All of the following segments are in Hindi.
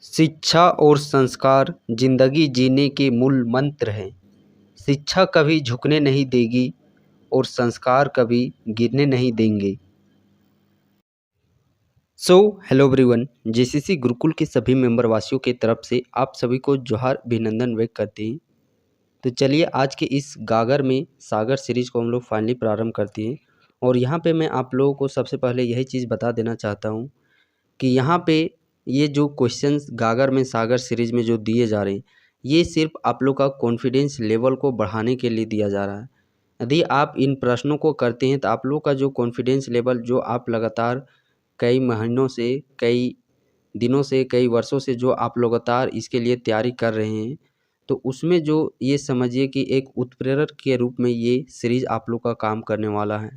शिक्षा और संस्कार जिंदगी जीने के मूल मंत्र हैं। शिक्षा कभी झुकने नहीं देगी और संस्कार कभी गिरने नहीं देंगे। हेलो एवरीवन, जेसीसी गुरुकुल के सभी मेंबर वासियों की तरफ से आप सभी को जोहार अभिनंदन व्यक्त करते हैं। तो चलिए आज के इस गागर में सागर सीरीज को हम लोग फाइनली प्रारंभ करते हैं। और यहाँ पे मैं आप लोगों को सबसे पहले यही चीज़ बता देना चाहता हूँ कि यहाँ पे ये जो क्वेश्चंस गागर में सागर सीरीज में जो दिए जा रहे हैं, ये सिर्फ आप लोग का कॉन्फिडेंस लेवल को बढ़ाने के लिए दिया जा रहा है। यदि आप इन प्रश्नों को करते हैं तो आप लोग का जो कॉन्फिडेंस लेवल, जो आप लगातार कई महीनों से, कई दिनों से, कई वर्षों से जो आप लगातार इसके लिए तैयारी कर रहे हैं, तो उसमें जो ये समझिए कि एक उत्प्रेरक के रूप में ये सीरीज़ आप लोग का काम करने वाला है।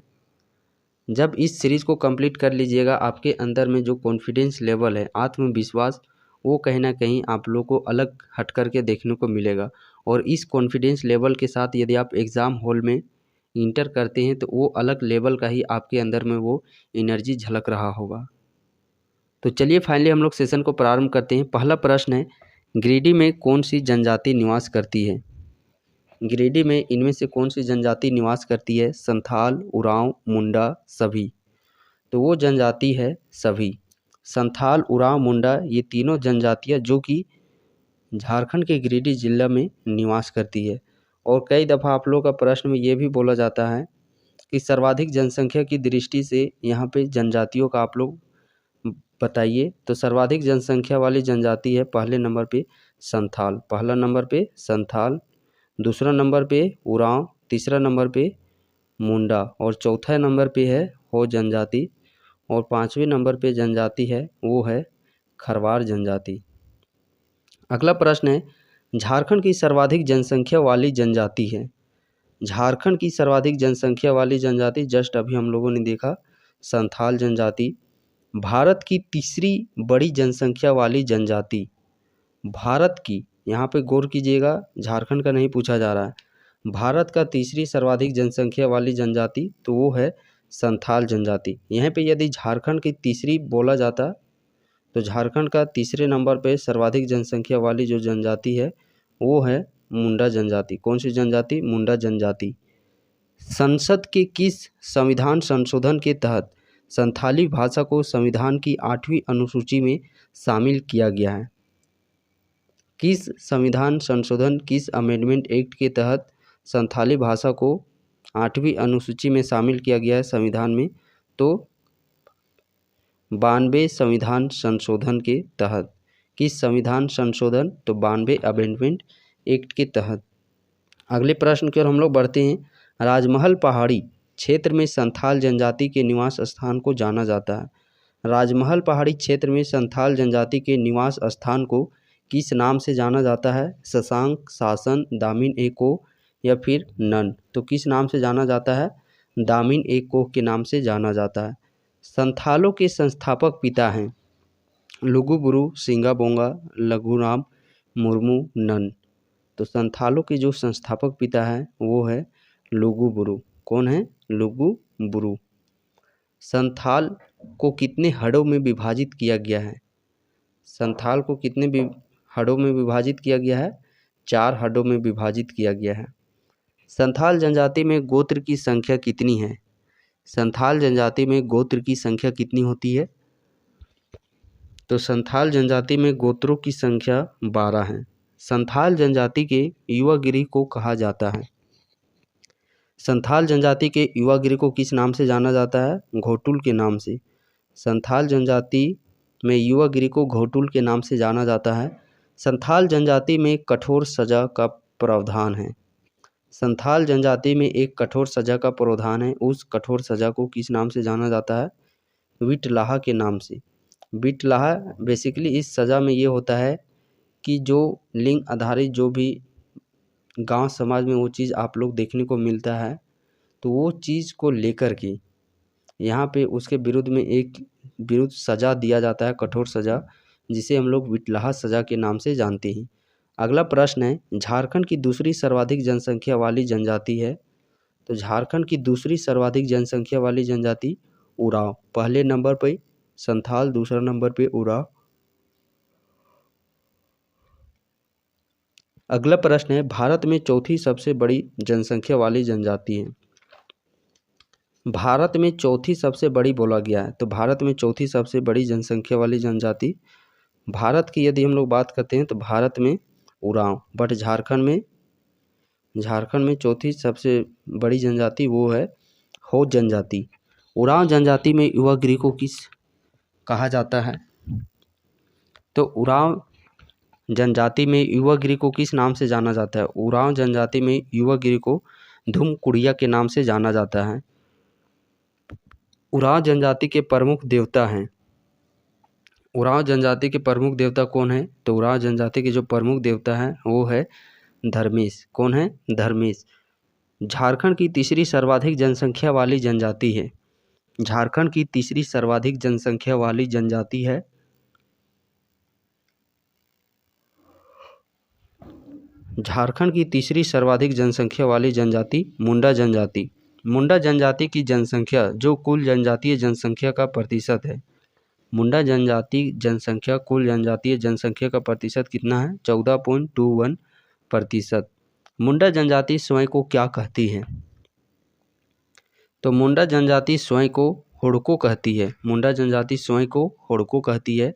जब इस सीरीज़ को कंप्लीट कर लीजिएगा, आपके अंदर में जो कॉन्फिडेंस लेवल है, आत्मविश्वास, वो कहीं ना कहीं आप लोग को अलग हट कर के देखने को मिलेगा। और इस कॉन्फिडेंस लेवल के साथ यदि आप एग्ज़ाम हॉल में इंटर करते हैं तो वो अलग लेवल का ही आपके अंदर में वो एनर्जी झलक रहा होगा। तो चलिए फाइनली हम लोग सेशन को प्रारंभ करते हैं। पहला प्रश्न है, गिरिडीह में कौन सी जनजाति निवास करती है? गिरिडीह में इनमें से कौन सी जनजाति निवास करती है? संथाल, उरांव, मुंडा, सभी। तो वो जनजाति है सभी। संथाल, उरांव, मुंडा, ये तीनों जनजातियाँ जो कि झारखंड के गिरिडीह जिला में निवास करती है। और कई दफ़ा आप लोगों का प्रश्न में ये भी बोला जाता है कि सर्वाधिक जनसंख्या की दृष्टि से यहाँ पे जनजातियों का आप लोग बताइए। तो सर्वाधिक जनसंख्या वाली जनजाति है पहले नंबर पे संथाल, पहला नंबर पे संथाल, दूसरा नंबर पे उरांव, तीसरा नंबर पे मुंडा और चौथा नंबर पे है हो जनजाति और पाँचवें नंबर पे जनजाति है वो है खरवार जनजाति। अगला प्रश्न है, झारखंड की सर्वाधिक जनसंख्या वाली जनजाति है। झारखंड की सर्वाधिक जनसंख्या वाली जनजाति जस्ट अभी हम लोगों ने देखा संथाल जनजाति। भारत की तीसरी बड़ी जनसंख्या वाली जनजाति, भारत की, यहाँ पे गौर कीजिएगा, झारखंड का नहीं पूछा जा रहा है, भारत का तीसरी सर्वाधिक जनसंख्या वाली जनजाति तो वो है संथाल जनजाति। यहाँ पे यदि झारखंड की तीसरी बोला जाता तो झारखंड का तीसरे नंबर पे सर्वाधिक जनसंख्या वाली जो जनजाति है वो है मुंडा जनजाति। कौन सी जनजाति? मुंडा जनजाति। संसद के किस संविधान संशोधन के तहत संथाली भाषा को संविधान की 8वीं अनुसूची में शामिल किया गया है? किस संविधान संशोधन, किस अमेंडमेंट एक्ट के तहत संथाली भाषा को 8वीं अनुसूची में शामिल किया गया है संविधान में? तो 92 संविधान संशोधन के तहत। किस संविधान संशोधन? तो 92 अमेंडमेंट एक्ट के तहत। अगले प्रश्न की ओर हम लोग बढ़ते हैं। राजमहल पहाड़ी क्षेत्र में संथाल जनजाति के निवास स्थान को जाना जाता है। राजमहल पहाड़ी क्षेत्र में संथाल जनजाति के निवास स्थान को किस नाम से जाना जाता है? शशांक, शासन, दामिन एको या फिर नन। तो किस नाम से जाना जाता है? दामिन एको के नाम से जाना जाता है। संथालों के संस्थापक पिता हैं लुगुबुरु, सिंगाबोंगा, लघुराम मुर्मू, नन। तो संथालों के जो संस्थापक पिता हैं वो है लुगुबुरु। कौन है? लुगुबुरु। संथाल को कितने हड़ों में विभाजित किया गया है? संथाल को कितने हड़ों में विभाजित किया गया है? 4 हड़ों में विभाजित किया गया है। संथाल जनजाति में गोत्र की संख्या कितनी है? संथाल जनजाति में गोत्र की संख्या कितनी होती है? तो संथाल जनजाति में गोत्रों की संख्या 12 है। संथाल जनजाति के युवा गिरी को कहा जाता है। संथाल जनजाति के युवा गिरी को किस नाम से जाना जाता है? घोटुल के नाम से। संथाल जनजाति में युवा गिरी को घोटुल के नाम से जाना जाता है। संथाल जनजाति में कठोर सजा का प्रावधान है। संथाल जनजाति में एक कठोर सजा का प्रावधान है। उस कठोर सजा को किस नाम से जाना जाता है? विटलाहा के नाम से। विटलाहा बेसिकली इस सज़ा में ये होता है कि जो लिंग आधारित जो भी गांव समाज में वो चीज़ आप लोग देखने को मिलता है, तो वो चीज़ को लेकर के यहाँ पे उसके विरुद्ध में एक विरुद्ध सज़ा दिया जाता है, कठोर सज़ा, जिसे हम लोग विटलाहा सज़ा के नाम से जानते हैं। अगला प्रश्न है, झारखंड की दूसरी सर्वाधिक जनसंख्या वाली जनजाति है। तो झारखंड की दूसरी सर्वाधिक जनसंख्या वाली जनजाति उरांव। पहले नंबर पर संथाल, दूसरा नंबर पे उरांव। अगला प्रश्न है, भारत में चौथी सबसे बड़ी जनसंख्या वाली जनजाति है। भारत में चौथी सबसे बड़ी बोला गया है, तो भारत में चौथी सबसे बड़ी जनसंख्या वाली जनजाति, भारत की यदि हम लोग बात करते हैं तो भारत में उरांव, बट झारखंड में चौथी सबसे बड़ी जनजाति वो है हो जनजाति। उरांव जनजाति में युवा गृह को किस कहा जाता है? तो उरांव जनजाति में युवा गृह को किस नाम से जाना जाता है? उरांव जनजाति में युवा गृह को धूमकुड़िया के नाम से जाना जाता है। उरांव जनजाति के प्रमुख देवता हैं। उरांव जनजाति के प्रमुख देवता कौन है? तो उरांव जनजाति के जो प्रमुख देवता हैं वो है धर्मेश। कौन है? धर्मेश। झारखंड की तीसरी सर्वाधिक जनसंख्या वाली जनजाति है। झारखंड की तीसरी सर्वाधिक जनसंख्या वाली जनजाति है झारखंड की तीसरी सर्वाधिक जनसंख्या वाली जनजाति मुंडा जनजाति। मुंडा जनजाति की जनसंख्या जो कुल जनजातीय जनसंख्या का प्रतिशत है, मुंडा जनजाति जनसंख्या कुल जनजातीय जनसंख्या का प्रतिशत कितना है? 14.21%। मुंडा जनजाति स्वयं को क्या कहती है? तो मुंडा जनजाति स्वयं को हुड़को कहती है। मुंडा जनजाति स्वयं को हुड़को कहती है।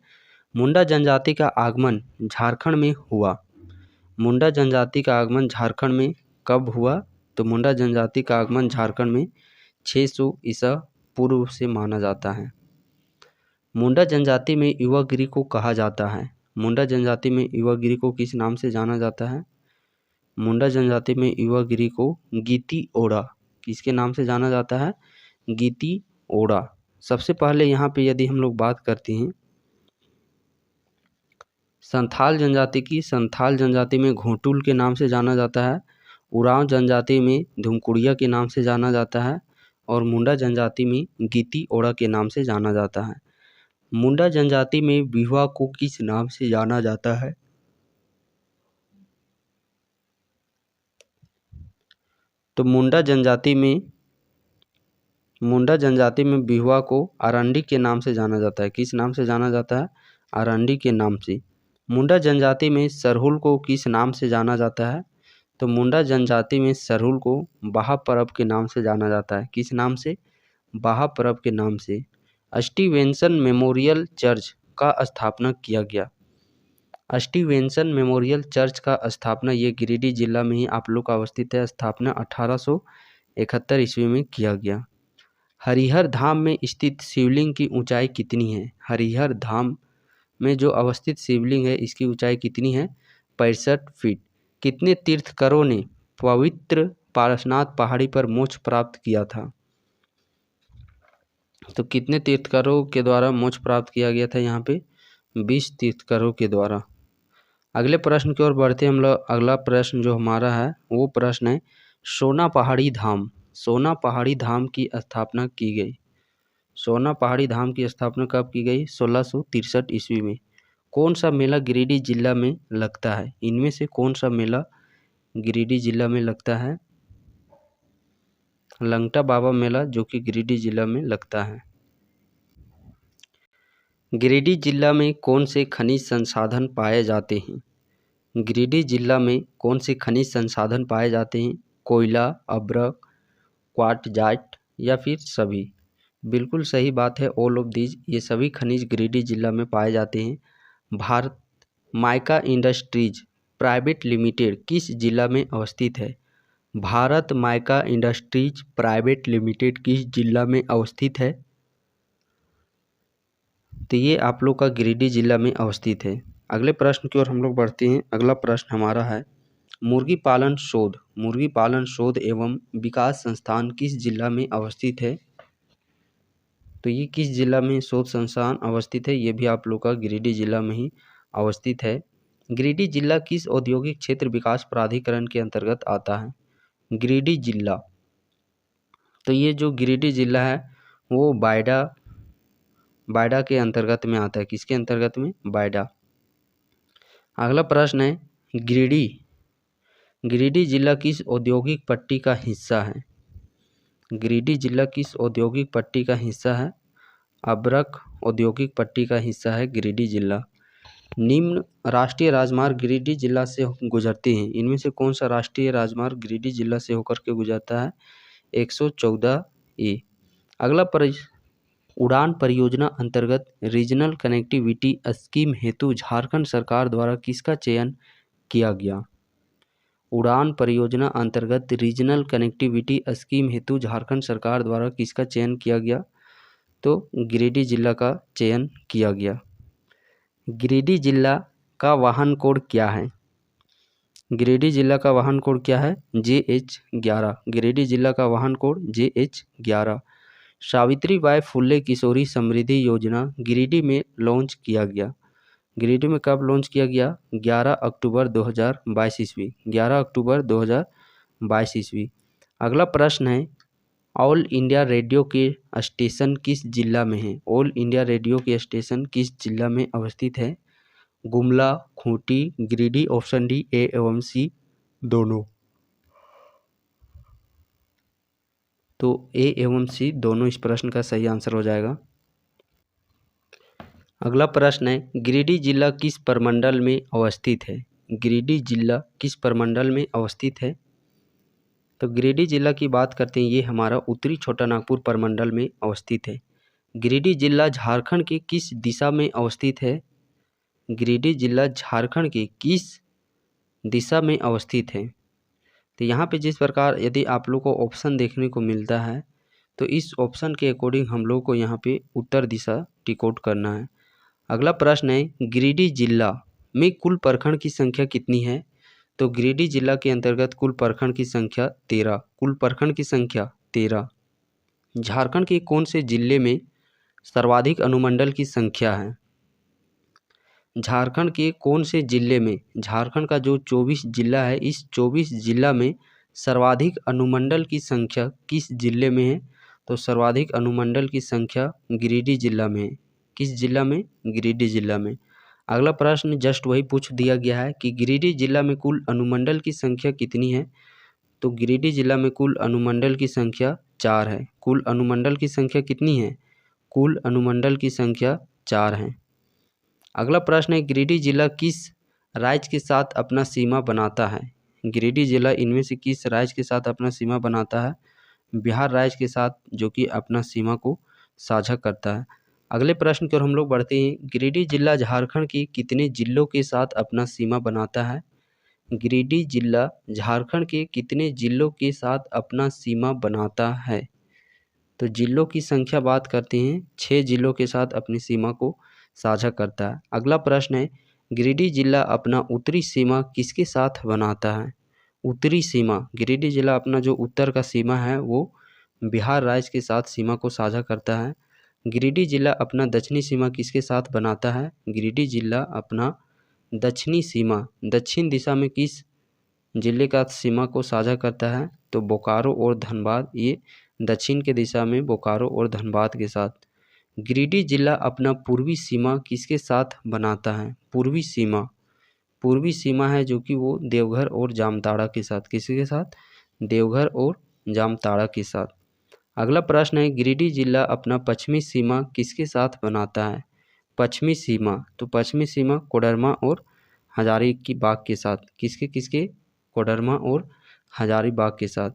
मुंडा जनजाति का आगमन झारखंड में हुआ। मुंडा जनजाति का आगमन झारखंड में कब हुआ? तो मुंडा जनजाति का आगमन झारखंड में 600 ईसा पूर्व से माना जाता है। मुंडा जनजाति में युवा गिरी को कहा जाता है। मुंडा जनजाति में युवा गिरी को किस नाम से जाना जाता है? मुंडा जनजाति में युवा गिरी को गीती ओड़ा, किसके नाम से जाना जाता है? गीती ओड़ा। सबसे पहले यहाँ पे यदि हम लोग बात करते हैं संथाल जनजाति की, संथाल जनजाति में घोटुल के नाम से जाना जाता है। उरांव जनजाति में धूमकुड़िया के नाम से जाना जाता है और मुंडा जनजाति में गीती ओड़ा के नाम से जाना जाता है। मुंडा जनजाति में बिहुआ को किस नाम से जाना जाता है? तो मुंडा जनजाति में बिहुआ को आरंडी के नाम से जाना जाता है। किस नाम से जाना जाता है? आरंडी के नाम से। मुंडा जनजाति में सरहुल को किस नाम से जाना जाता है? तो मुंडा जनजाति में सरहुल को बाहा परब के नाम से जाना जाता है। किस नाम से? बाहा परब के नाम से। स्टीवेंसन मेमोरियल चर्च का स्थापना किया गया। स्टीवेंसन मेमोरियल चर्च का स्थापना ये गिरिडीह जिला में ही आप लोग का अवस्थित है। स्थापना 1871 ईस्वी में किया गया। हरिहर धाम में स्थित शिवलिंग की ऊंचाई कितनी है? हरिहर धाम में जो अवस्थित शिवलिंग है इसकी ऊंचाई कितनी है? 65 फीट। कितने तीर्थंकरों ने पवित्र पारसनाथ पहाड़ी पर मोक्ष प्राप्त किया था? तो कितने तीर्थंकरों के द्वारा मोक्ष प्राप्त किया गया था? यहाँ पे 20 तीर्थंकरों के द्वारा। अगले प्रश्न की ओर बढ़ते हम लोग। अगला प्रश्न जो हमारा है वो प्रश्न है सोना पहाड़ी धाम। सोना पहाड़ी धाम की स्थापना की गई। सोना पहाड़ी धाम की स्थापना कब की गई? 1663 ईस्वी में। कौन सा मेला गिरिडीह जिला में लगता है? इनमें से कौन सा मेला गिरिडीह जिला में लगता है? लंगटा बाबा मेला, जो कि गिरिडीह जिला में लगता है। गिरिडीह जिला में कौन से खनिज संसाधन पाए जाते हैं? गिरिडीह जिला में कौन से खनिज संसाधन पाए जाते हैं? कोयला, अब्रक, क्वार्टजाइट या फिर सभी? बिल्कुल सही बात है, ऑल ऑफ दीज। ये सभी खनिज गिरिडीह जिला में पाए जाते हैं। Bharat mica industries private limited किस जिला में अवस्थित है? Bharat mica industries private limited किस जिला में अवस्थित है? तो ये आप लोग का गिरिडीह जिला में अवस्थित है। अगले प्रश्न की ओर हम लोग बढ़ते हैं। अगला प्रश्न हमारा है मुर्गी पालन शोध। मुर्गी पालन शोध एवं विकास संस्थान किस जिला में अवस्थित है? तो ये किस जिला में शोध संस्थान अवस्थित है? ये भी आप लोग का गिरिडीह जिला में ही अवस्थित है। गिरिडीह जिला किस औद्योगिक क्षेत्र विकास प्राधिकरण के अंतर्गत आता है? गिरिडीह जिला, तो ये जो गिरिडीह जिला है वो बायडा के अंतर्गत में आता है। किसके अंतर्गत में? बायडा। अगला प्रश्न है गिरिडीह जिला किस औद्योगिक पट्टी का हिस्सा है? गिरिडीह जिला किस औद्योगिक पट्टी का हिस्सा है? अब्रक औद्योगिक पट्टी का हिस्सा है गिरिडीह जिला। निम्न राष्ट्रीय राजमार्ग गिरिडीह जिला से गुजरते हैं। इनमें से कौन सा राष्ट्रीय राजमार्ग गिरिडीह जिला से होकर के गुजरता है? 114A। अगला उड़ान परियोजना अंतर्गत रीजनल कनेक्टिविटी स्कीम हेतु झारखंड सरकार द्वारा किसका चयन किया गया? उड़ान परियोजना अंतर्गत रीजनल कनेक्टिविटी स्कीम हेतु झारखंड सरकार द्वारा किसका चयन किया गया? तो गिरिडीह जिला का चयन किया गया। गिरिडीह जिला का वाहन कोड क्या है? गिरिडीह जिला का वाहन कोड क्या है? JH11। गिरिडीह जिला का वाहन कोड JH11। सावित्रीबाई फुले किशोरी समृद्धि योजना गिरिडीह में लॉन्च किया गया। गिरिडीह में कब लॉन्च किया गया? 11 अक्टूबर 2022 ईस्वी। 11 अक्टूबर 2022 ईस्वी। अगला प्रश्न है, ऑल इंडिया रेडियो के स्टेशन किस जिला में है? ऑल इंडिया रेडियो के स्टेशन किस जिला में अवस्थित है? Gumla, Khunti, Giridih. Option D A एवं C दोनों। तो A एवं C दोनों इस प्रश्न का सही आंसर हो जाएगा। अगला प्रश्न है, गिरिडीह जिला किस प्रमंडल में अवस्थित है? गिरिडीह जिला किस प्रमंडल में अवस्थित है? तो गिरिडीह जिला की बात करते हैं, ये हमारा उत्तरी छोटा नागपुर प्रमंडल में अवस्थित है। गिरिडीह जिला झारखंड के किस दिशा में अवस्थित है? गिरिडीह जिला झारखंड के किस दिशा में अवस्थित है? तो यहाँ पे जिस प्रकार यदि आप लोग को ऑप्शन देखने को मिलता है, तो इस ऑप्शन के अकॉर्डिंग हम लोग को यहाँ पे उत्तर दिशा टिक आउट करना है। अगला प्रश्न है, गिरिडीह जिला में कुल प्रखंड की संख्या कितनी है? तो गिरिडीह जिला के अंतर्गत कुल प्रखंड की संख्या 13। कुल प्रखंड की संख्या 13। झारखंड के कौन से जिले में सर्वाधिक अनुमंडल की संख्या है? झारखंड के कौन से जिले में, झारखंड का जो 24 जिला है, इस 24 जिला में सर्वाधिक अनुमंडल की संख्या किस जिले में है? तो सर्वाधिक अनुमंडल की संख्या गिरिडीह जिला में है। किस जिला में? गिरिडीह जिला में। अगला प्रश्न जस्ट वही पूछ दिया गया है कि गिरिडीह जिला में कुल अनुमंडल की संख्या कितनी है? तो गिरिडीह जिला में कुल अनुमंडल की संख्या 4 है। कुल अनुमंडल की संख्या कितनी है? कुल अनुमंडल की संख्या 4 है। अगला प्रश्न है, गिरिडीह जिला किस राज्य के साथ अपना सीमा बनाता है? गिरिडीह जिला इनमें से किस राज्य के साथ अपना सीमा बनाता है? बिहार राज्य के साथ, जो कि अपना सीमा को साझा करता है। अगले प्रश्न की ओर हम लोग बढ़ते हैं, गिरिडीह जिला झारखंड के कितने जिलों के साथ अपना सीमा बनाता है? गिरिडीह जिला झारखंड के कितने जिलों के साथ अपना सीमा बनाता है? तो जिलों की संख्या बात करते हैं, 6 जिलों के साथ अपनी सीमा को साझा करता है। अगला प्रश्न है, गिरिडीह जिला अपना उत्तरी सीमा किसके साथ बनाता है? उत्तरी सीमा, गिरिडीह जिला अपना जो उत्तर का सीमा है वो बिहार राज्य के साथ सीमा को साझा करता है। गिरिडीह जिला अपना दक्षिणी सीमा किसके साथ बनाता है? गिरिडीह जिला अपना दक्षिणी सीमा दक्षिण दिशा में किस जिले का सीमा को साझा करता है? तो बोकारो और धनबाद, ये दक्षिण के दिशा में बोकारो और धनबाद के साथ। गिरिडीह जिला अपना पूर्वी सीमा किसके साथ बनाता है? पूर्वी सीमा है जो कि वो देवघर और जामताड़ा के साथ। किसके साथ? देवघर और जामताड़ा के साथ। अगला प्रश्न है, गिरिडीह जिला अपना पश्चिमी सीमा किसके साथ बनाता है? पश्चिमी सीमा, तो पश्चिमी सीमा कोडरमा और हजारीबाग के साथ। किसके? कोडरमा और हजारीबाग के साथ।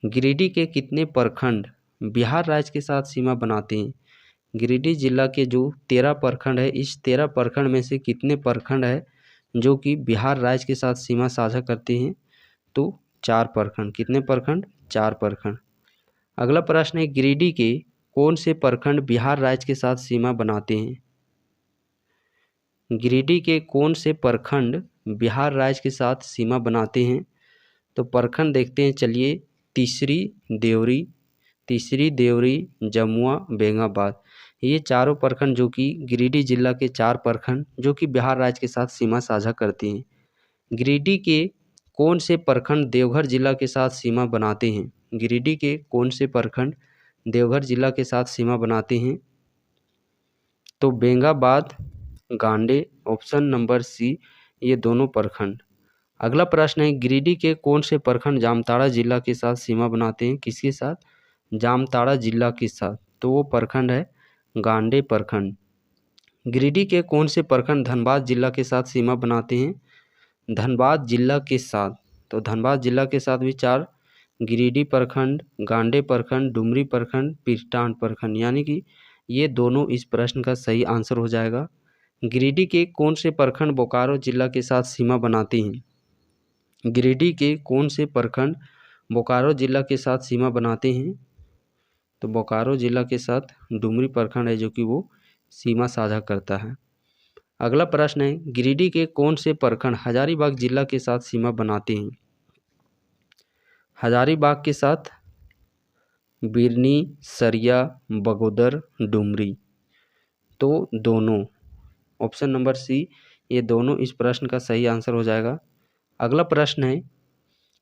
गिरिडीह के कितने प्रखंड बिहार राज्य के साथ सीमा बनाते हैं? गिरिडीह जिला के जो 13 प्रखंड है, इस 13 प्रखंड में से कितने प्रखंड है जो कि बिहार राज्य के साथ सीमा साझा करते हैं? तो 4 प्रखंड। कितने प्रखंड? 4 प्रखंड। अगला प्रश्न है, गिरिडीह के कौन से प्रखंड बिहार राज्य के साथ सीमा बनाते हैं? गिरिडीह के कौन से प्रखंड बिहार राज्य के साथ सीमा बनाते हैं? तो प्रखंड देखते हैं, चलिए। तीसरी देवरी, जमुआ, बेंगाबाद, ये चारों प्रखंड जो कि गिरिडीह जिला के 4 प्रखंड जो कि बिहार राज्य के साथ सीमा साझा करते हैं। गिरिडीह के कौन से प्रखंड देवघर जिला के साथ सीमा बनाते हैं? गिरिडीह के कौन से प्रखंड देवघर जिला के साथ सीमा बनाते हैं? तो बेंगाबाद, गांडे, ऑप्शन नंबर C, ये दोनों प्रखंड। अगला प्रश्न है, गिरिडीह के कौन से प्रखंड जामताड़ा जिला के साथ सीमा बनाते हैं? किसके साथ? जामताड़ा जिला के साथ। तो वो प्रखंड है गांडे प्रखंड। गिरिडीह के कौन से प्रखंड धनबाद जिला के साथ सीमा बनाते हैं? धनबाद जिला के साथ, तो धनबाद जिला के साथ भी 4 गिरिडीह प्रखंड, गांडे प्रखंड, डुमरी प्रखंड, पीरटांड प्रखंड, यानी कि ये दोनों इस प्रश्न का सही आंसर हो जाएगा। गिरिडीह के कौन से प्रखंड बोकारो जिला के साथ सीमा बनाते हैं? गिरिडीह के कौन से प्रखंड बोकारो जिला के साथ सीमा बनाते हैं? तो बोकारो जिला के साथ डुमरी प्रखंड है जो कि वो सीमा साझा करता है। अगला प्रश्न है, गिरिडीह के कौन से प्रखंड हजारीबाग जिला के साथ सीमा बनाते हैं? हजारीबाग के साथ बिरनी, सरिया, बगोदर, डुमरी, तो दोनों, ऑप्शन नंबर सी, ये दोनों इस प्रश्न का सही आंसर हो जाएगा। अगला प्रश्न है,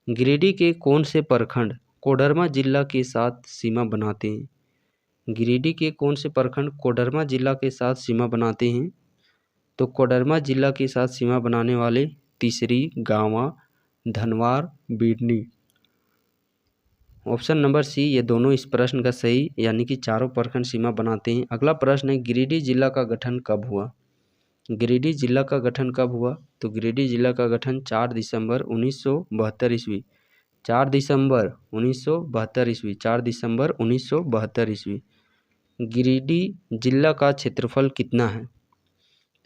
गिरिडीह के कौन से प्रखंड कोडरमा जिला के साथ सीमा बनाते हैं? गिरिडीह के कौन से प्रखंड कोडरमा जिला के साथ सीमा बनाते हैं? तो कोडरमा जिला के साथ सीमा बनाने वाले तीसरी, गांवा, धनवार, बिरनी, ऑप्शन नंबर सी, ये दोनों इस प्रश्न का सही, यानी कि चारों प्रखंड सीमा बनाते हैं। अगला प्रश्न है, गिरिडीह जिला का गठन कब हुआ? गिरिडीह जिला का गठन कब हुआ? तो गिरिडीह जिला का गठन 4 दिसंबर 1972 ईस्वी, 4 दिसंबर 1972 ईस्वी, 4 दिसंबर 1972 ईस्वी। गिरिडीह जिला का क्षेत्रफल कितना है?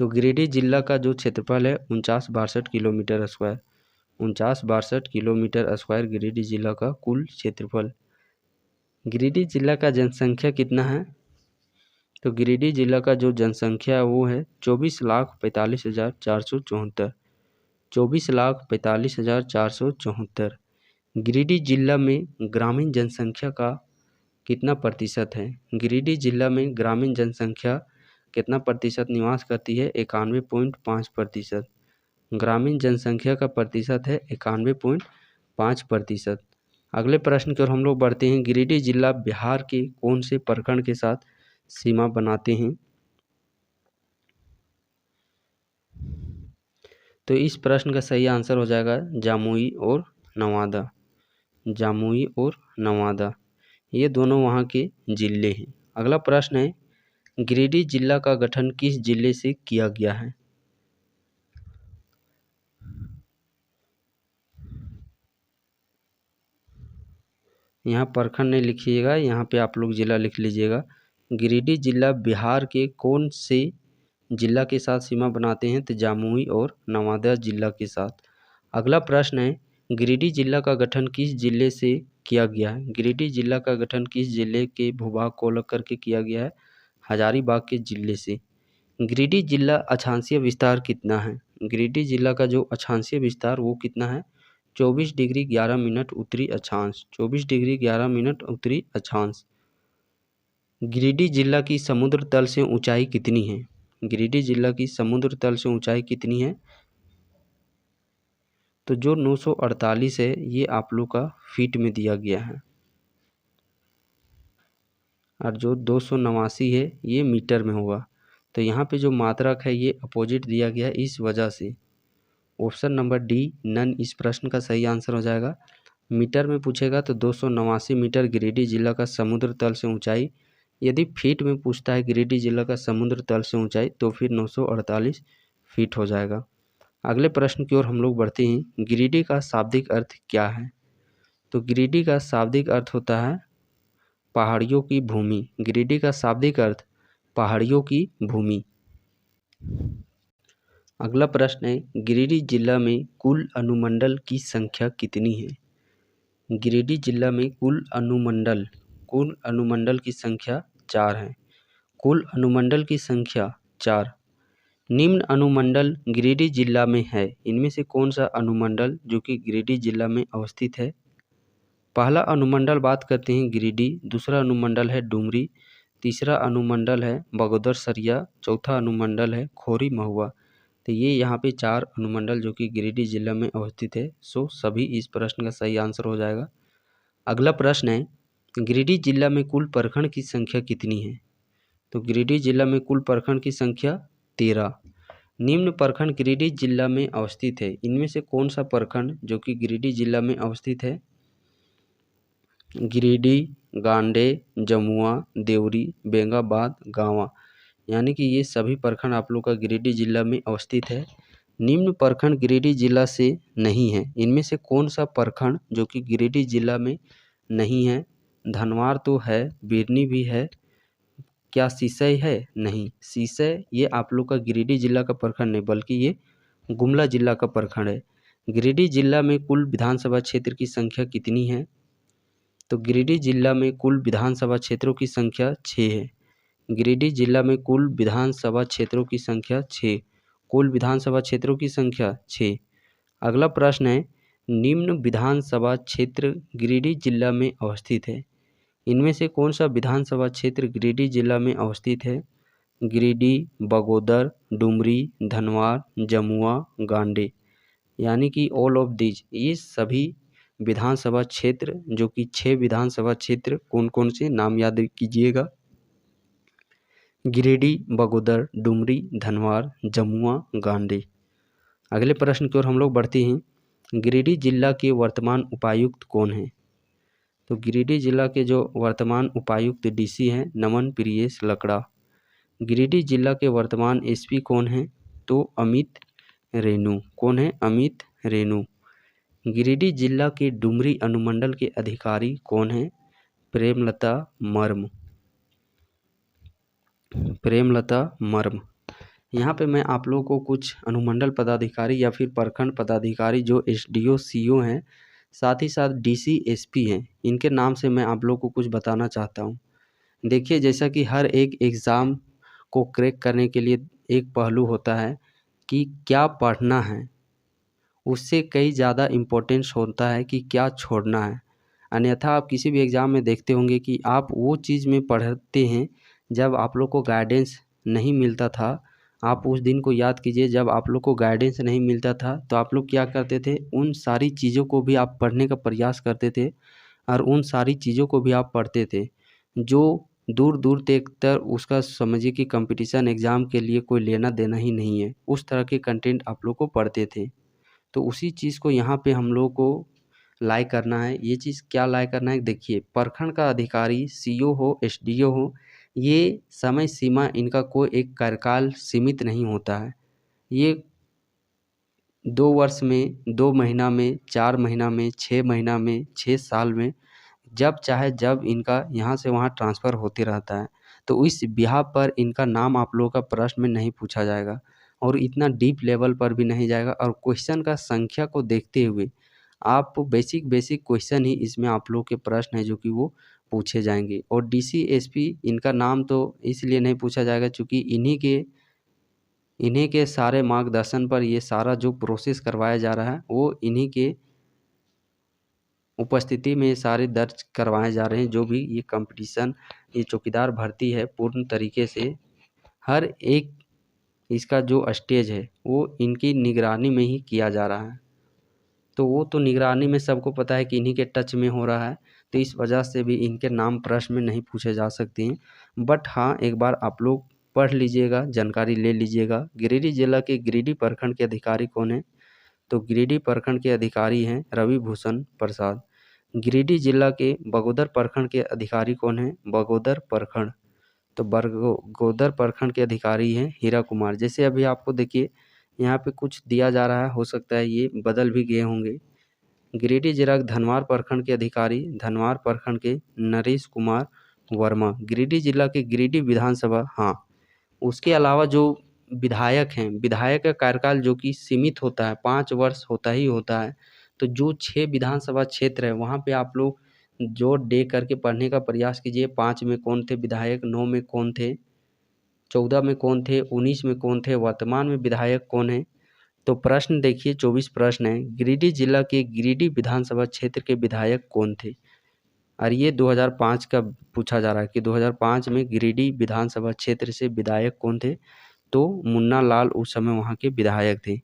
तो गिरिडीह जिला का जो क्षेत्रफल है 49-62 kilometre square, 49-62 kilometre square Giridih जिला का कुल क्षेत्रफल। गिरिडीह जिला का जनसंख्या कितना है? तो गिरिडीह जिला का जो जनसंख्या है वो है 24,45,474, 24,45,474। गिरिडीह जिला में ग्रामीण जनसंख्या का कितना प्रतिशत है? गिरिडीह जिला में ग्रामीण जनसंख्या कितना प्रतिशत निवास करती है? 91.5%। ग्रामीण जनसंख्या का प्रतिशत है 91.5%। अगले प्रश्न की ओर हम लोग बढ़ते हैं, गिरिडीह जिला बिहार के कौन से प्रखंड के साथ सीमा बनाते हैं? तो इस प्रश्न का सही आंसर हो जाएगा जामुई और नवादा, जामुई और नवादा, ये दोनों वहाँ के जिले हैं। अगला प्रश्न है, गिरिडीह जिला का गठन किस जिले से किया गया है? यहाँ प्रखंड नहीं लिखिएगा, यहाँ पे आप लोग जिला लिख लीजिएगा। गिरिडीह जिला बिहार के कौन से जिला के साथ सीमा बनाते हैं? तो जामुई और नवादा जिला के साथ। अगला प्रश्न है, गिरिडीह जिला का गठन किस जिले से किया गया है? गिरिडीह जिला का गठन किस जिले के भूभाग को अलग करके किया गया है? हजारीबाग के जिले से। गिरिडीह जिला अक्षांशीय विस्तार कितना है? गिरिडीह जिला का जो अक्षांशीय विस्तार वो कितना है? 24 डिग्री 11 मिनट उत्तरी अक्षांश, 24 डिग्री 11 मिनट उत्तरी अक्षांश। गिरिडीह जिला की समुद्र तल से ऊंचाई कितनी है? गिरिडीह जिला की समुद्र तल से ऊंचाई कितनी है? तो जो 948 है ये आप लोग का फीट में दिया गया है, और जो 289 है ये मीटर में होगा। तो यहाँ पे जो मात्रक है ये अपोजिट दिया गया है इस वजह से। ऑप्शन नंबर डी नन इस प्रश्न का सही आंसर हो जाएगा। मीटर में पूछेगा तो 289 मीटर गिरिडीह जिला का समुद्र तल से ऊंचाई। यदि फीट में पूछता है गिरिडीह जिला का समुद्र तल से ऊंचाई तो फिर 948 फीट हो जाएगा। अगले प्रश्न की ओर हम लोग बढ़ते हैं, गिरिडीह का शाब्दिक अर्थ क्या है? तो गिरिडीह का शाब्दिक अर्थ होता है पहाड़ियों की भूमि। गिरिडीह का शाब्दिक अर्थ पहाड़ियों की भूमि। अगला प्रश्न है, गिरिडीह जिला में कुल अनुमंडल की संख्या कितनी है? गिरिडीह जिला में कुल अनुमंडल की संख्या 4 है। कुल अनुमंडल की संख्या 4। निम्न अनुमंडल गिरिडीह जिला में है, इनमें से कौन सा अनुमंडल जो कि गिरिडीह जिला में अवस्थित है? पहला अनुमंडल बात करते हैं गिरिडीह, दूसरा अनुमंडल है डुमरी, तीसरा अनुमंडल है बगोदर सरिया, चौथा अनुमंडल है खोरी महुआ। तो ये यहाँ पे 4 अनुमंडल जो कि गिरिडीह जिला में अवस्थित है, सो सभी इस प्रश्न का सही आंसर हो जाएगा। अगला प्रश्न है, गिरिडीह जिला में कुल प्रखंड की संख्या कितनी है? तो गिरिडीह जिला में कुल प्रखंड की संख्या 13। निम्न प्रखंड गिरिडीह जिला में अवस्थित है, इनमें से कौन सा प्रखंड जो कि गिरिडीह जिला में अवस्थित है? गिरिडीह, गांडे, जमुआ, देवरी, बेंगाबाद, गांवा, यानी कि ये सभी प्रखंड आप लोग का गिरिडीह जिला में अवस्थित है। निम्न प्रखंड गिरिडीह जिला से नहीं है। इनमें से कौन सा प्रखंड जो कि गिरिडीह जिला में नहीं है? धनवार तो है, बिरनी भी है। क्या सिसई है? नहीं, सिसई ये आप लोग का गिरिडीह जिला का प्रखंड नहीं बल्कि ये गुमला जिला का प्रखंड है। गिरिडीह जिला में कुल विधानसभा क्षेत्र की संख्या कितनी है? तो गिरिडीह जिला में कुल विधानसभा क्षेत्रों की संख्या 6 है। गिरिडीह जिला में कुल विधानसभा क्षेत्रों की संख्या 6। कुल विधानसभा क्षेत्रों की संख्या 6। अगला प्रश्न है, निम्न विधानसभा क्षेत्र गिरिडीह जिला में अवस्थित है। इनमें से कौन सा विधानसभा क्षेत्र गिरिडीह जिला में अवस्थित है? गिरिडीह, बगोदर, डुमरी, धनवार, जमुआ, गांडे। यानी कि ऑल ऑफ दीज, ये सभी विधानसभा क्षेत्र जो कि 6 विधानसभा क्षेत्र कौन कौन से नाम याद कीजिएगा? गिरिडीह, बगोदर, डुमरी, धनवार, जमुआ, गांडे। अगले प्रश्न की ओर हम लोग बढ़ते हैं। गिरिडीह जिला के वर्तमान उपायुक्त कौन हैं? तो गिरिडीह जिला के जो वर्तमान उपायुक्त डीसी हैं नमन प्रियेश लकड़ा। गिरिडीह जिला के वर्तमान एसपी कौन हैं? तो अमित रेणु। कौन है? अमित रेणु। गिरिडीह जिला के डुमरी अनुमंडल के अधिकारी कौन हैं? प्रेमलता मर्म। प्रेमलता मर्म। यहाँ पे मैं आप लोगों को कुछ अनुमंडल पदाधिकारी या फिर प्रखंड पदाधिकारी जो एसडीओ सीओ हैं, साथ ही साथ डीसी एसपी हैं, इनके नाम से मैं आप लोगों को कुछ बताना चाहता हूँ। देखिए, जैसा कि हर एक एग्ज़ाम को क्रैक करने के लिए एक पहलू होता है कि क्या पढ़ना है, उससे कई ज़्यादा इम्पोर्टेंस होता है कि क्या छोड़ना है। अन्यथा आप किसी भी एग्ज़ाम में देखते होंगे कि आप वो चीज़ में पढ़ते हैं जब आप लोग को गाइडेंस नहीं मिलता था। आप उस दिन को याद कीजिए जब आप लोग को गाइडेंस नहीं मिलता था तो आप लोग क्या करते थे, उन सारी चीज़ों को भी आप पढ़ने का प्रयास करते थे और उन सारी चीज़ों को भी आप पढ़ते थे जो दूर दूर तक तर उसका समझिए कि कंपटीशन एग्ज़ाम के लिए कोई लेना देना ही नहीं है, उस तरह के कंटेंट आप लोग को पढ़ते थे। तो उसी चीज़ को यहाँ पे हम लोग को लाइक करना है। ये चीज़ क्या लाइक करना है, देखिए, प्रखंड का अधिकारी सीओ हो, एसडीओ हो, ये समय सीमा इनका कोई एक कार्यकाल सीमित नहीं होता है। ये 2 वर्ष में, 2 महीना में, 4 महीना में, 6 महीना में, 6 साल में, जब चाहे जब इनका यहाँ से वहाँ ट्रांसफ़र होते रहता है। तो इस बिहाफ़ पर इनका नाम आप लोगों का प्रश्न में नहीं पूछा जाएगा और इतना डीप लेवल पर भी नहीं जाएगा और क्वेश्चन का संख्या को देखते हुए आप बेसिक क्वेश्चन ही इसमें आप लोग के प्रश्न हैं जो कि वो पूछे जाएंगे। और डीसी एसपी इनका नाम तो इसलिए नहीं पूछा जाएगा चूँकि इन्हीं के सारे मार्गदर्शन पर ये सारा जो प्रोसेस करवाया जा रहा है वो इन्हीं के उपस्थिति में ये सारे दर्ज करवाए जा रहे हैं। जो भी ये कंपटीशन, ये चौकीदार भर्ती है, पूर्ण तरीके से हर एक इसका जो स्टेज है वो इनकी निगरानी में ही किया जा रहा है। तो वो तो निगरानी में सबको पता है कि इन्हीं के टच में हो रहा है, तो इस वजह से भी इनके नाम प्रश्न में नहीं पूछे जा सकते हैं। बट हाँ, एक बार आप लोग पढ़ लीजिएगा, जानकारी ले लीजिएगा। गिरिडीह जिला के गिरिडीह प्रखंड के अधिकारी कौन हैं? तो गिरिडीह प्रखंड के अधिकारी हैं रवि भूषण प्रसाद। गिरिडीह जिला के बगोदर प्रखंड के अधिकारी कौन हैं? बगोदर प्रखंड, तो बगोदर प्रखंड के अधिकारी हैं हीरा कुमार। जैसे अभी आपको देखिए यहाँ पे कुछ दिया जा रहा है, हो सकता है ये बदल भी गए होंगे। गिरिडीह जिला के धनवार प्रखंड के अधिकारी, धनवार प्रखंड के नरेश कुमार वर्मा। गिरिडीह जिला के गिरिडीह विधानसभा, हाँ, उसके अलावा जो विधायक हैं, विधायक का कार्यकाल जो कि सीमित होता है, 5 वर्ष होता ही होता है। तो जो 6 विधानसभा क्षेत्र है वहाँ पे आप लोग जोर दे करके पढ़ने का प्रयास कीजिए। 5 में कौन थे विधायक, 9 में कौन थे, 14 में कौन थे, 19 में कौन थे, वर्तमान में विधायक कौन है। तो प्रश्न देखिए, 24 प्रश्न है। गिरिडीह जिला के गिरिडीह विधानसभा क्षेत्र के विधायक कौन थे? और ये 2005 का पूछा जा रहा है कि 2005 में गिरिडीह विधानसभा क्षेत्र से विधायक कौन थे? तो मुन्ना लाल उस समय वहाँ के विधायक थे।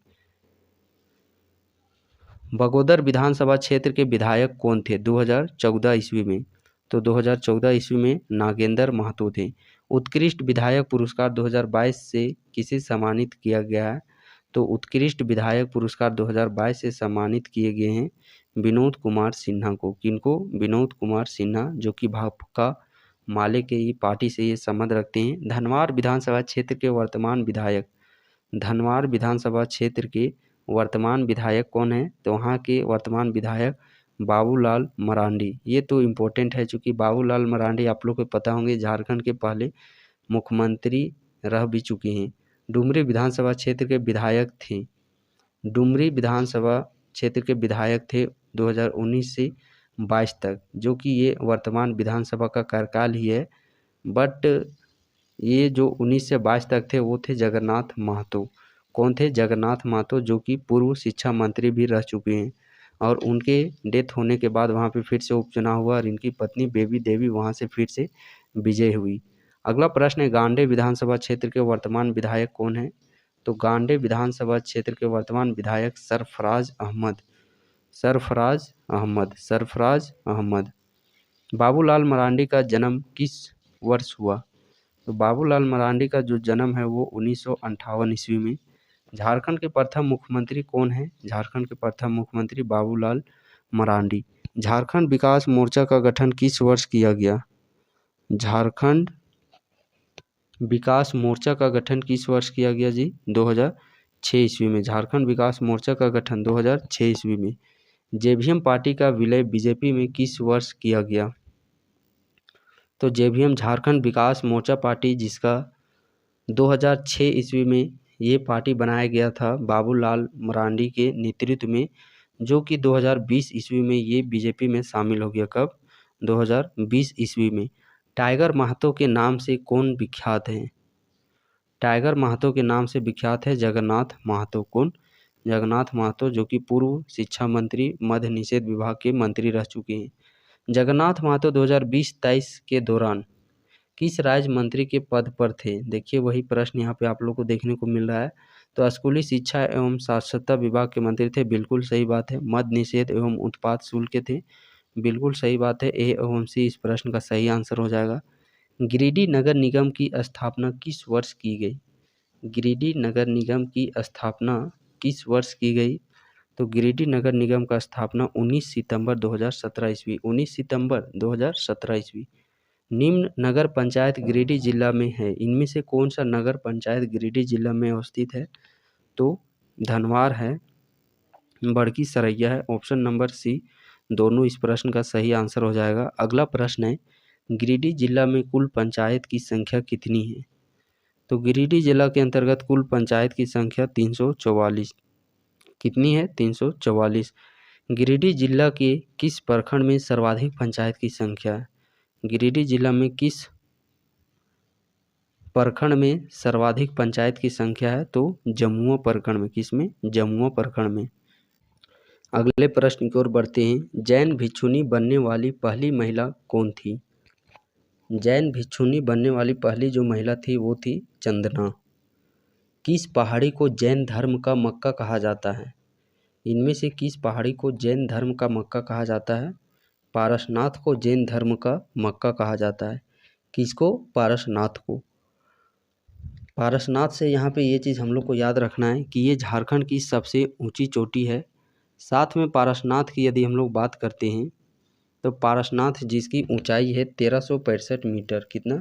बगोदर विधानसभा क्षेत्र के विधायक कौन थे 2014 ईस्वी में? तो 2014 ईस्वी में नागेंद्र महतो थे। उत्कृष्ट विधायक पुरस्कार 2022 से किसे सम्मानित किया गया है? तो उत्कृष्ट विधायक पुरस्कार 2022 से सम्मानित किए गए हैं विनोद कुमार सिन्हा को। किनको? विनोद कुमार सिन्हा, जो कि भाकपा माले के ही पार्टी से ये संबंध रखते हैं। धनवार विधानसभा क्षेत्र के वर्तमान विधायक, धनवार विधानसभा क्षेत्र के वर्तमान विधायक कौन है? तो वहाँ के वर्तमान विधायक बाबूलाल मरांडी। ये तो इम्पोर्टेंट है, चूँकि बाबूलाल मरांडी आप लोग को पता होंगे झारखंड के पहले मुख्यमंत्री रह भी चुके हैं। डुमरी विधानसभा क्षेत्र के विधायक थे, डुमरी विधानसभा क्षेत्र के विधायक थे 2019 से 22 तक, जो कि ये वर्तमान विधानसभा का कार्यकाल ही है। बट ये जो 19 से 22 तक थे वो थे जगन्नाथ महतो। कौन थे? जगन्नाथ महतो, जो कि पूर्व शिक्षा मंत्री भी रह चुके हैं। और उनके डेथ होने के बाद वहाँ पे फिर से उपचुनाव हुआ और इनकी पत्नी बेबी देवी वहाँ से फिर से विजय हुई। अगला प्रश्न है, गांडे विधानसभा क्षेत्र के वर्तमान विधायक कौन है? तो गांडे विधानसभा क्षेत्र के वर्तमान विधायक सरफराज अहमद, सरफराज अहमद, सरफराज अहमद। बाबूलाल मरांडी का जन्म किस वर्ष हुआ? तो बाबूलाल मरांडी का जो जन्म है वो 1958 ईस्वी में। झारखंड के प्रथम मुख्यमंत्री कौन है? झारखंड के प्रथम मुख्यमंत्री बाबूलाल मरांडी। झारखंड विकास मोर्चा का गठन किस वर्ष किया गया? झारखंड विकास मोर्चा का गठन किस वर्ष किया गया जी? 2006 ईस्वी में। झारखंड विकास मोर्चा का गठन 2006 ईस्वी में। जेवीएम पार्टी का विलय बीजेपी में किस वर्ष किया गया? तो जेवीएम झारखंड विकास मोर्चा पार्टी, जिसका 2006 ईस्वी में ये पार्टी बनाया गया था बाबूलाल मरांडी के नेतृत्व में, जो कि 2020 ईस्वी में ये बीजेपी में शामिल हो गया। कब? 2020 ईस्वी में। टाइगर महतो के नाम से कौन विख्यात है? टाइगर महतो के नाम से विख्यात है जगन्नाथ महतो। कौन? जगन्नाथ महतो, जो कि पूर्व शिक्षा मंत्री, मद्य निषेध विभाग के मंत्री रह चुके हैं। जगन्नाथ महतो 2020-23 के दौरान किस राज्य मंत्री के पद पर थे? देखिए वही प्रश्न यहाँ पे आप लोग को देखने को मिल रहा है। तो स्कूली शिक्षा एवं साक्षरता विभाग के मंत्री थे, बिल्कुल सही बात है। मद्य निषेध एवं उत्पाद शुल्क के थे, बिल्कुल सही बात है। ए एवं सी इस प्रश्न का सही आंसर हो जाएगा। गिरिडीह नगर निगम की स्थापना किस वर्ष की गई? गिरिडीह नगर निगम की स्थापना किस वर्ष की गई? तो गिरिडीह नगर निगम का स्थापना 19 सितंबर 2017 ईस्वी, 19 सितंबर 2017 ईस्वी। निम्न नगर पंचायत गिरिडीह जिला में है, इनमें से कौन सा नगर पंचायत गिरिडीह जिला में अवस्थित है? तो धनवार है, बड़की सरैया है। ऑप्शन नंबर सी दोनों इस प्रश्न का सही आंसर हो जाएगा। अगला प्रश्न है, गिरिडीह जिला में कुल पंचायत की संख्या कितनी है? तो गिरिडीह जिला के अंतर्गत कुल पंचायत की संख्या 344। कितनी है? 344। गिरिडीह जिला के किस प्रखंड में सर्वाधिक पंचायत की संख्या है? गिरिडीह जिला में किस प्रखंड में सर्वाधिक पंचायत की संख्या है? तो जमुआ प्रखंड में। किसमें? जमुआ प्रखंड में। अगले प्रश्न की ओर बढ़ते हैं। जैन भिक्षुनी बनने वाली पहली महिला कौन थी? जैन भिक्षुनी बनने वाली पहली जो महिला थी वो थी चंदना। किस पहाड़ी को जैन धर्म का मक्का कहा जाता है? इनमें से किस पहाड़ी को जैन धर्म का मक्का कहा जाता है? पारसनाथ को जैन धर्म का मक्का कहा जाता है। किसको? पारसनाथ को। पारसनाथ से यहाँ पे ये चीज़ हम लोग को याद रखना है कि ये झारखंड की सबसे ऊंची चोटी है। साथ में पारसनाथ की यदि हम लोग बात करते हैं तो पारसनाथ जिसकी ऊंचाई है 1365 मीटर। कितना?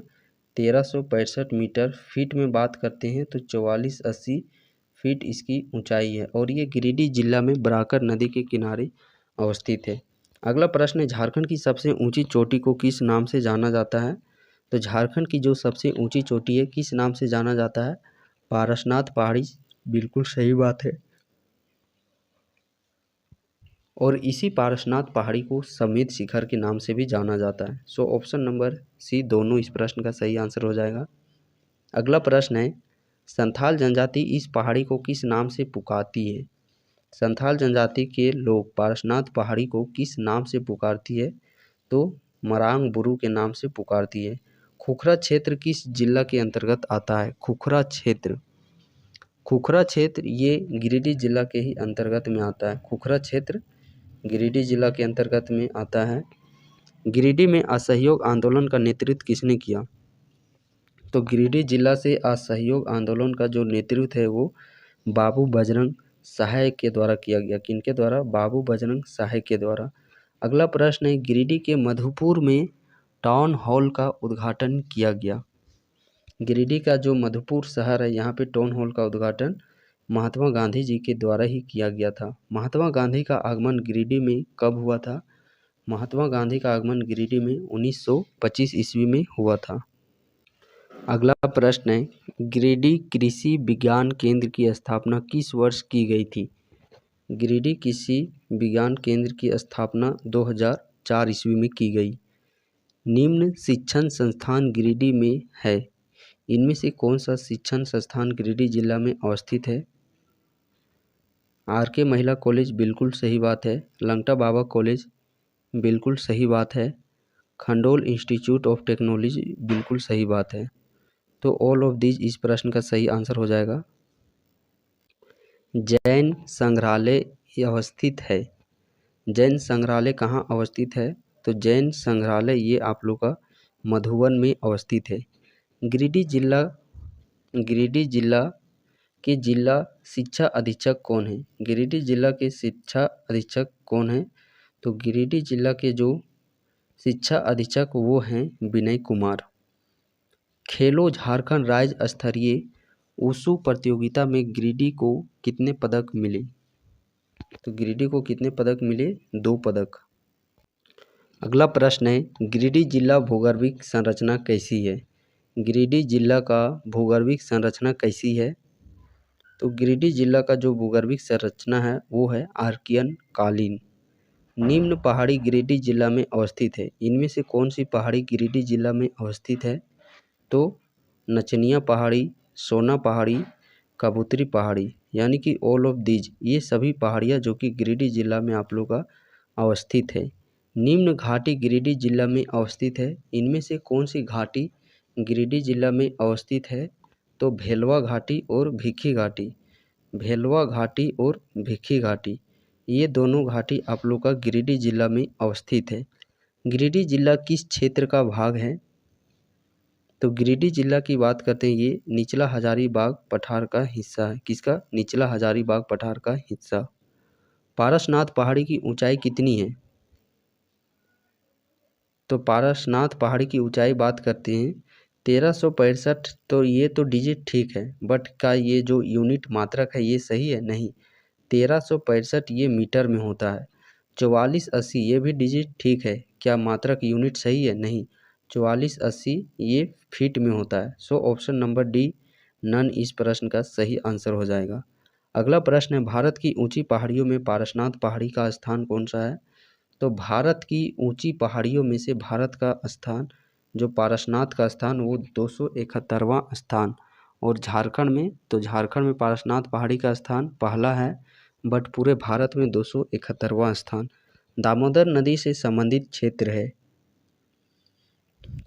1365 मीटर। फीट में बात करते हैं तो 4480 फीट इसकी ऊंचाई है और ये गिरिडीह जिला में बराकर नदी के किनारे अवस्थित है। अगला प्रश्न है, झारखंड की सबसे ऊंची चोटी को किस नाम से जाना जाता है? तो झारखंड की जो सबसे ऊंची चोटी है किस नाम से जाना जाता है? पारसनाथ पहाड़ी। बिल्कुल सही बात है। और इसी पारसनाथ पहाड़ी को समेत शिखर के नाम से भी जाना जाता है। सो ऑप्शन नंबर सी दोनों इस प्रश्न का सही आंसर हो जाएगा। अगला प्रश्न है, संथाल जनजाति इस पहाड़ी को किस नाम से पुकारती है? संथाल जनजाति के लोग पारसनाथ पहाड़ी को किस नाम से पुकारती है? तो मरांग बुरू के नाम से पुकारती है। खुखरा क्षेत्र किस जिला के अंतर्गत आता है? खुखरा क्षेत्र, खुखरा क्षेत्र ये गिरिडीह जिला के ही अंतर्गत में आता है। खुखरा क्षेत्र गिरिडीह जिला के अंतर्गत में आता है। गिरिडीह में असहयोग आंदोलन का नेतृत्व किसने किया? तो गिरिडीह जिला से असहयोग आंदोलन का जो नेतृत्व है वो बाबू बजरंग सहाय के द्वारा किया गया। किनके द्वारा? बाबू बजरंग सहाय के द्वारा। अगला प्रश्न है, गिरिडीह के मधुपुर में टाउन हॉल का उद्घाटन किया गया? गिरिडीह का जो मधुपुर शहर है, यहाँ पे टाउन हॉल का उद्घाटन महात्मा गांधी जी के द्वारा ही किया गया था। महात्मा गांधी का आगमन गिरिडीह में कब हुआ था? महात्मा गांधी का आगमन गिरिडीह में 1925 ईस्वी में हुआ था। अगला प्रश्न है, गिरिडीह कृषि विज्ञान केंद्र की स्थापना किस वर्ष की गई थी? गिरिडीह कृषि विज्ञान केंद्र की स्थापना 2004 ईस्वी में की गई। निम्न शिक्षण संस्थान गिरिडीह में है, इनमें से कौन सा शिक्षण संस्थान गिरिडीह जिला में अवस्थित है? आर के महिला कॉलेज बिल्कुल सही बात है। लंगटा बाबा कॉलेज बिल्कुल सही बात है। खंडोल इंस्टीट्यूट ऑफ टेक्नोलॉजी बिल्कुल सही बात है। तो ऑल ऑफ दीज इस प्रश्न का सही आंसर हो जाएगा। जैन संग्रहालय अवस्थित है। जैन संग्रहालय कहाँ अवस्थित है? तो जैन संग्रहालय ये आप लोग का मधुबन में अवस्थित है। गिरिडीह जिला के जिला शिक्षा अधीक्षक कौन है? गिरिडीह जिला के शिक्षा अधीक्षक कौन है? तो गिरिडीह जिला के जो शिक्षा अधीक्षक वो हैं विनय कुमार। खेलो झारखंड राज्य स्तरीय वुशु प्रतियोगिता में गिरिडीह को कितने पदक मिले? तो गिरिडीह को कितने पदक मिले? 2 पदक। अगला प्रश्न है, गिरिडीह जिला भूगर्भिक संरचना कैसी है? गिरिडीह जिला का भूगर्भिक संरचना कैसी है? तो गिरिडीह जिला का जो भूगर्भिक संरचना है वो है आर्कियन कालीन। निम्न पहाड़ी गिरिडीह जिला में अवस्थित है, इनमें से कौन सी पहाड़ी गिरिडीह जिला में अवस्थित है? तो नचनिया पहाड़ी, सोना पहाड़ी, कबूतरी पहाड़ी, यानी कि ऑल ऑफ दीज, ये सभी पहाड़ियाँ जो कि गिरिडीह जिला में आप लोग का अवस्थित है। निम्न घाटी गिरिडीह जिला में अवस्थित है, इनमें से कौन सी घाटी गिरिडीह जिला में अवस्थित है? तो भेलवा घाटी और भिखी घाटी। भेलवा घाटी और भिखी घाटी, ये दोनों घाटी आप लोग का गिरिडीह जिला में अवस्थित है। गिरिडीह जिला किस क्षेत्र का भाग है? तो गिरिडीह जिला की बात करते हैं, ये निचला हजारीबाग पठार का हिस्सा है। किसका? निचला हजारीबाग पठार का हिस्सा। पारसनाथ पहाड़ी की ऊंचाई कितनी है? तो पारसनाथ पहाड़ी की ऊंचाई बात करते हैं 1365। तो ये तो डिजिट ठीक है, बट क्या ये जो यूनिट मात्रक है ये सही है? नहीं, 1365 ये मीटर में होता है। 4480 ये भी डिजिट ठीक है, क्या मात्रक यूनिट सही है? नहीं, 4480 ये फीट में होता है। So option number D none इस प्रश्न का सही आंसर हो जाएगा। अगला प्रश्न है, भारत की ऊंची पहाड़ियों में पारसनाथ पहाड़ी का स्थान कौन सा है? तो भारत की ऊंची पहाड़ियों में से भारत का स्थान जो पारसनाथ का स्थान वो 271वां स्थान। और झारखंड में, तो झारखंड में पारसनाथ पहाड़ी का स्थान पहला है, बट पूरे भारत में 271वां स्थान। दामोदर नदी से संबंधित क्षेत्र है।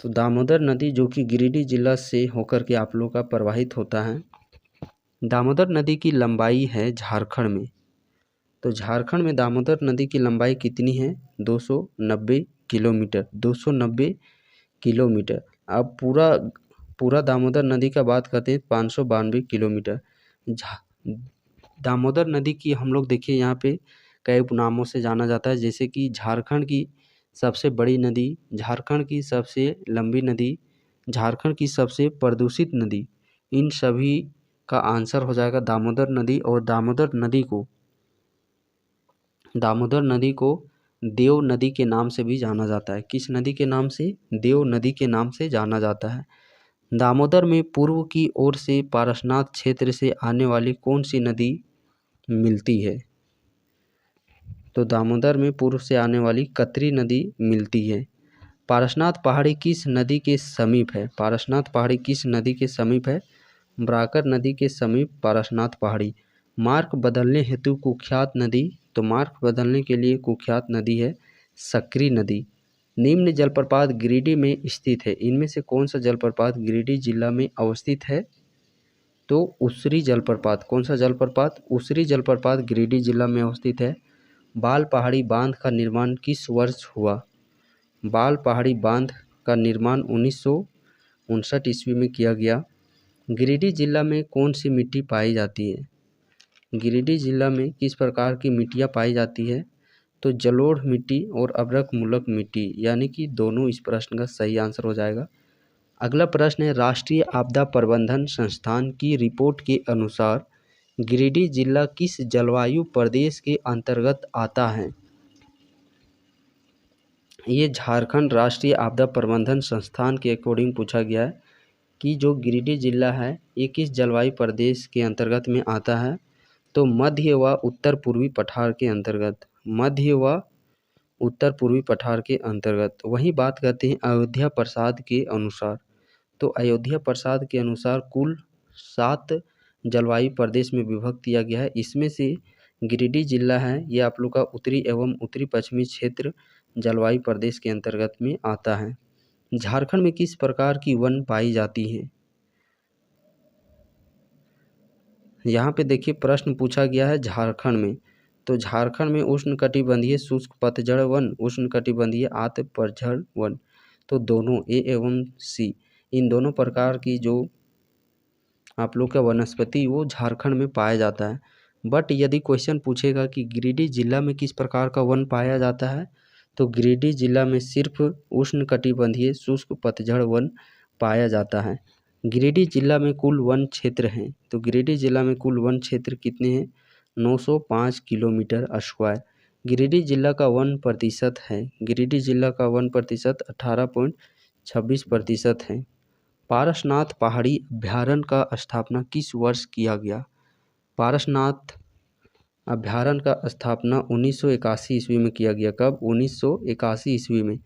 तो दामोदर नदी जो कि गिरिडीह जिला से होकर के आप लोग का प्रवाहित होता है। दामोदर नदी की लंबाई है झारखंड में, तो झारखंड में दामोदर नदी की लंबाई कितनी है? 290 किलोमीटर। 290 किलोमीटर। अब पूरा दामोदर नदी का बात करते हैं 592 किलोमीटर। दामोदर नदी की हम लोग देखिए यहाँ पे कई उपनामों से जाना जाता है, जैसे कि झारखंड की सबसे बड़ी नदी, झारखंड की सबसे लंबी नदी, झारखंड की सबसे प्रदूषित नदी। इन सभी का आंसर हो जाएगा दामोदर नदी। और दामोदर नदी को देव नदी के नाम से भी जाना जाता है। किस नदी के नाम से? देव नदी के नाम से जाना जाता है। दामोदर में पूर्व की ओर से पारसनाथ क्षेत्र से आने वाली कौन सी नदी मिलती है? तो दामोदर में पूर्व से आने वाली कतरी नदी मिलती है। पारसनाथ पहाड़ी किस नदी के समीप है? पारसनाथ पहाड़ी किस नदी के समीप है? बराकर नदी के समीप पारसनाथ पहाड़ी। मार्ग बदलने हेतु कुख्यात नदी, तो मार्ग बदलने के लिए कुख्यात नदी है सकरी नदी। निम्न जलप्रपात गिरिडीह में स्थित है, इनमें से कौन सा जलप्रपात गिरिडीह जिला में अवस्थित है? तो उसरी जलप्रपात। कौन सा जलप्रपात? उसरी जलप्रपात गिरिडीह जिला में अवस्थित है। बाल पहाड़ी बांध का निर्माण किस वर्ष हुआ? बाल पहाड़ी बांध का निर्माण 1959 ईस्वी में किया गया। गिरिडीह जिला में कौन सी मिट्टी पाई जाती है? गिरिडीह जिला में किस प्रकार की मिट्टियाँ पाई जाती है? तो जलोढ़ मिट्टी और अभ्रक मूलक मिट्टी, यानी कि दोनों इस प्रश्न का सही आंसर हो जाएगा। अगला प्रश्न है, राष्ट्रीय आपदा प्रबंधन संस्थान की रिपोर्ट के अनुसार गिरिडीह जिला किस जलवायु प्रदेश के अंतर्गत आता है? ये झारखंड राष्ट्रीय आपदा प्रबंधन संस्थान के अकॉर्डिंग पूछा गया है कि जो गिरिडीह जिला है ये किस जलवायु प्रदेश के अंतर्गत में आता है? तो मध्य व उत्तर पूर्वी पठार के अंतर्गत, मध्य व उत्तर पूर्वी पठार के अंतर्गत। वहीं बात करते हैं अयोध्या प्रसाद के अनुसार, तो अयोध्या प्रसाद के अनुसार कुल 7 जलवायु प्रदेश में विभक्त किया गया है। इसमें से गिरिडीह जिला है ये आप लोग का उत्तरी एवं उत्तरी पश्चिमी क्षेत्र जलवायु प्रदेश के अंतर्गत में आता है। झारखंड में किस प्रकार की वन पाई जाती है? यहाँ पे देखिए प्रश्न पूछा गया है झारखंड में, तो झारखंड में उष्णकटिबंधीय शुष्क पतझड़ वन, उष्णकटिबंधीय आर्द्र पतझड़ वन, तो दोनों ए एवं सी इन दोनों प्रकार की जो आप लोग का वनस्पति वो झारखंड में पाया जाता है। बट यदि क्वेश्चन पूछेगा कि गिरिडीह जिला में किस प्रकार का वन पाया जाता है, तो गिरिडीह जिला में सिर्फ उष्णकटिबंधीय शुष्क पतझड़ वन पाया जाता है। गिरिडीह जिला में कुल वन क्षेत्र हैं, तो गिरिडीह जिला में कुल वन क्षेत्र कितने हैं? 905 किलोमीटर स्क्वायर। गिरिडीह जिला का वन प्रतिशत है, गिरिडीह जिला का वन प्रतिशत 18.26% है। पारसनाथ पहाड़ी अभयारण्य का स्थापना किस वर्ष किया गया? पारसनाथ अभयारण्य का स्थापना 1981 ईस्वी में किया गया। कब? 1981 ईस्वी में।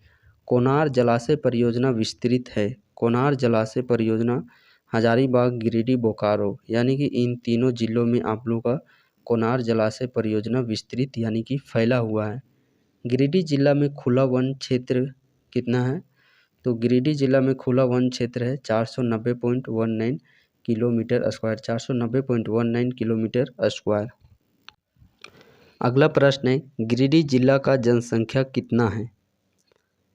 कोनार जलाशय परियोजना विस्तृत है, कोनार जलाशय परियोजना हजारीबाग, गिरिडीह, बोकारो, यानी कि इन तीनों जिलों में आप लोग का कोनार जलाशय परियोजना विस्तृत यानी कि फैला हुआ है। गिरिडीह जिला में खुला वन क्षेत्र कितना है? तो गिरिडीह जिला में खुला वन क्षेत्र है 490.19 किलोमीटर स्क्वायर, 490.19 किलोमीटर स्क्वायर। अगला प्रश्न है, गिरिडीह जिला का जनसंख्या कितना है?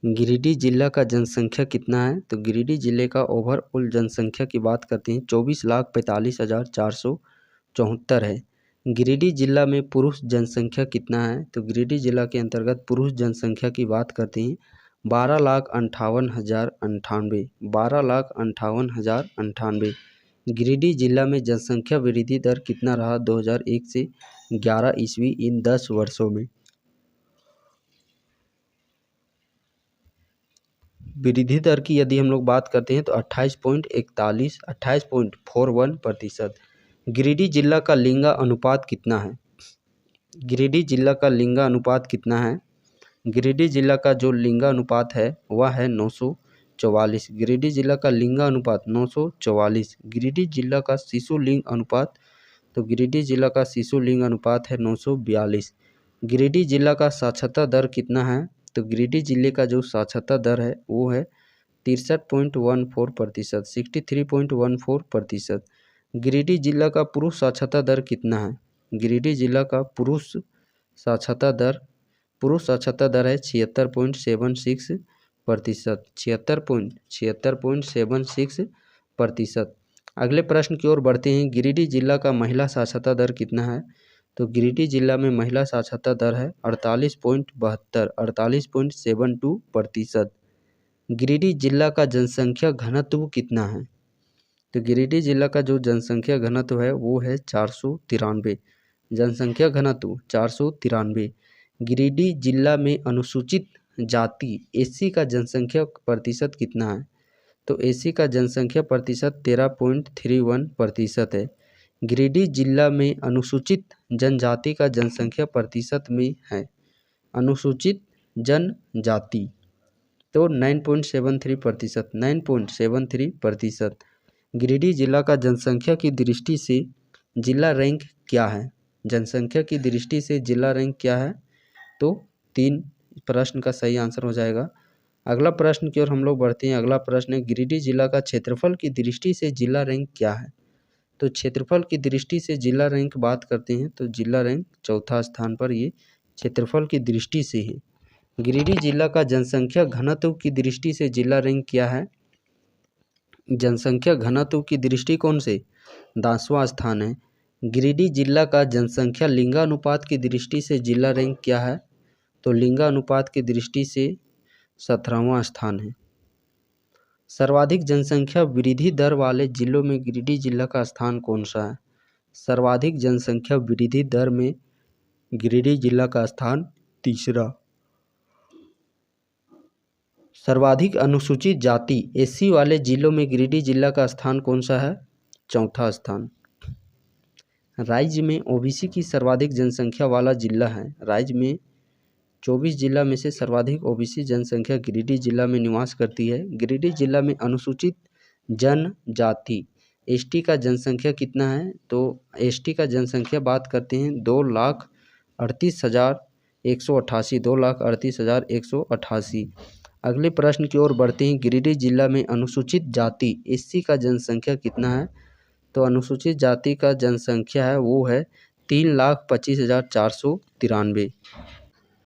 गिरिडीह जिला का जनसंख्या कितना है? तो गिरिडीह जिले का ओवरऑल जनसंख्या की बात करते हैं 24,45,474 है। गिरिडीह जिला में पुरुष जनसंख्या कितना है? तो गिरिडीह जिला के अंतर्गत पुरुष जनसंख्या की बात करते हैं 12,58,098, 12,58,098। गिरिडीह जिला में जनसंख्या वृद्धि दर कितना रहा 2001 से 11 ईस्वी इन 10 वर्षों में? वृद्धि दर की यदि हम लोग बात करते हैं तो 28.41% गिरिडीह जिला का लिंग अनुपात कितना है? गिरिडीह जिला का लिंग अनुपात कितना है? गिरिडीह जिला का जो लिंग अनुपात है वह है 944। गिरिडीह जिला का लिंग अनुपात 944। गिरिडीह जिला का शिशु लिंग अनुपात, तो गिरिडीह जिला का शिशु लिंग अनुपात है 942। गिरिडीह जिला का साक्षरता दर कितना है? तो गिरिडीह जिले का जो साक्षरता दर है वो है 63.14%, 63.14%। गिरिडीह जिला का पुरुष साक्षरता दर कितना है? गिरिडीह जिला का पुरुष साक्षरता दर है 76.76%, 76.76%। अगले प्रश्न की ओर बढ़ते हैं, गिरिडीह जिला का महिला साक्षरता दर कितना है? तो गिरिडीह जिला में महिला साक्षरता दर है 48.72, 48.72%। गिरिडीह जिला का जनसंख्या घनत्व कितना है? तो गिरिडीह जिला का जो जनसंख्या घनत्व है वो है 493, जनसंख्या घनत्व 493। गिरिडीह जिला में अनुसूचित जाति एससी का जनसंख्या प्रतिशत कितना है? तो एससी का जनसंख्या प्रतिशत 13.31% है। गिरिडीह जिला में अनुसूचित जनजाति का जनसंख्या प्रतिशत में है, अनुसूचित जनजाति तो 9.73%, 9.73%। गिरिडीह जिला का जनसंख्या की दृष्टि से जिला रैंक क्या है? जनसंख्या की दृष्टि से जिला रैंक क्या है? तो 3 प्रश्न का सही आंसर हो जाएगा। अगला प्रश्न की ओर हम लोग बढ़ते हैं। अगला प्रश्न है, गिरिडीह जिला का क्षेत्रफल की दृष्टि से जिला रैंक क्या है? तो क्षेत्रफल की दृष्टि से जिला रैंक बात करते हैं तो जिला रैंक चौथा स्थान पर ये क्षेत्रफल की दृष्टि से है। गिरिडीह जिला का जनसंख्या घनत्व की दृष्टि से जिला रैंक क्या है? जनसंख्या घनत्व की दृष्टिकोण से 10वां स्थान है। गिरिडीह जिला का जनसंख्या लिंगानुपात की दृष्टि से जिला रैंक क्या है? तो लिंगानुपात की दृष्टि से 17वां स्थान है। सर्वाधिक जनसंख्या वृद्धि दर वाले जिलों में गिरिडीह जिला का स्थान कौन सा है? सर्वाधिक जनसंख्या वृद्धि दर में गिरिडीह जिला का स्थान तीसरा। सर्वाधिक अनुसूचित जाति एससी वाले जिलों में गिरिडीह जिला का स्थान कौन सा है? चौथा स्थान। राज्य में ओबीसी की सर्वाधिक जनसंख्या वाला जिला है। राज्य में 24 जिला में से सर्वाधिक ओबीसी जनसंख्या गिरिडीह जिला में निवास करती है। गिरिडीह जिला में अनुसूचित जनजाति एसटी का जनसंख्या कितना है? तो एसटी का जनसंख्या बात करते हैं 2,38,188। 2,38,188। अगले प्रश्न की ओर बढ़ते हैं। गिरिडीह जिला में अनुसूचित जाति एससी का जनसंख्या कितना है? तो अनुसूचित जाति का जनसंख्या है वो है 3,25,493।